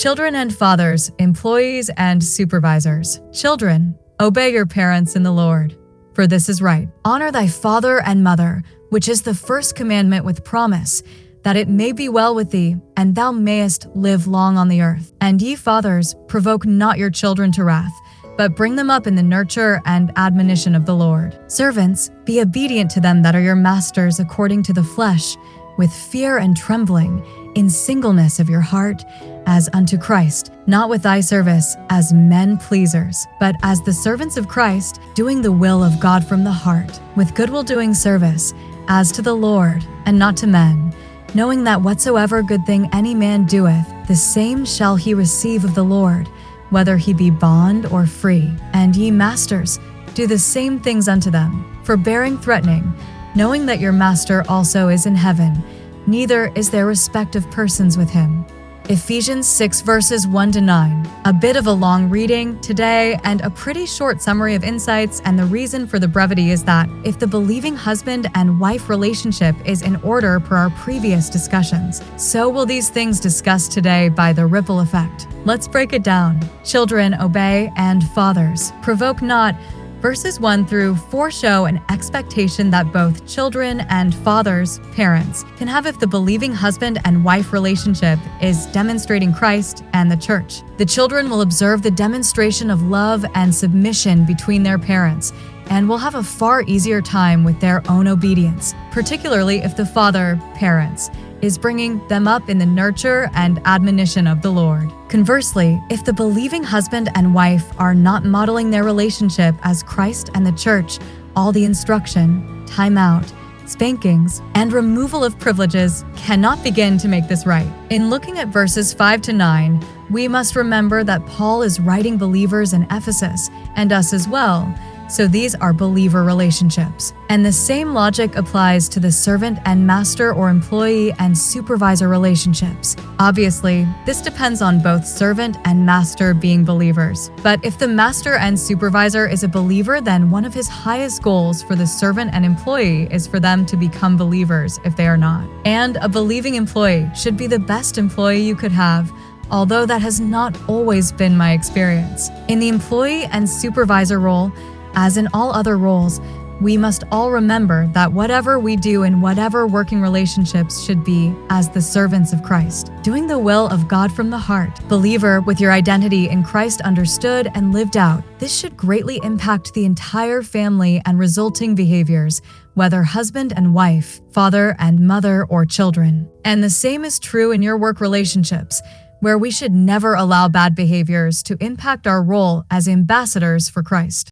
Children and fathers, employees and supervisors. Children, obey your parents in the Lord, for this is right. Honor thy father and mother, which is the first commandment with promise, that it may be well with thee, and thou mayest live long on the earth. And ye fathers, provoke not your children to wrath, but bring them up in the nurture and admonition of the Lord. Servants, be obedient to them that are your masters according to the flesh, with fear and trembling, in singleness of your heart, as unto Christ, not with eye service, as men pleasers, but as the servants of Christ, doing the will of God from the heart, with goodwill doing service, as to the Lord, and not to men, knowing that whatsoever good thing any man doeth, the same shall he receive of the Lord, whether he be bond or free. And ye masters, do the same things unto them, forbearing threatening, knowing that your master also is in heaven, neither is there respect of persons with him. Ephesians 6 verses 1-9. A bit of a long reading today and a pretty short summary of insights, and the reason for the brevity is that if the believing husband and wife relationship is in order per our previous discussions, so will these things discussed today by the ripple effect. Let's break it down. Children, obey, and fathers, provoke not. Verses 1-4 show an expectation that both children and fathers, parents, can have if the believing husband and wife relationship is demonstrating Christ and the church. The children will observe the demonstration of love and submission between their parents and will have a far easier time with their own obedience, particularly if the father, parents, is bringing them up in the nurture and admonition of the Lord. Conversely, if the believing husband and wife are not modeling their relationship as Christ and the church, all the instruction, time out, spankings, and removal of privileges cannot begin to make this right. In looking at verses 5-9, we must remember that Paul is writing believers in Ephesus, and us as well, so these are believer relationships. And the same logic applies to the servant and master or employee and supervisor relationships. Obviously, this depends on both servant and master being believers. But if the master and supervisor is a believer, then one of his highest goals for the servant and employee is for them to become believers if they are not. And a believing employee should be the best employee you could have, although that has not always been my experience. In the employee and supervisor role, as in all other roles, we must all remember that whatever we do in whatever working relationships should be as the servants of Christ, doing the will of God from the heart. Believer, with your identity in Christ understood and lived out, this should greatly impact the entire family and resulting behaviors, whether husband and wife, father and mother, or children. And the same is true in your work relationships, where we should never allow bad behaviors to impact our role as ambassadors for Christ.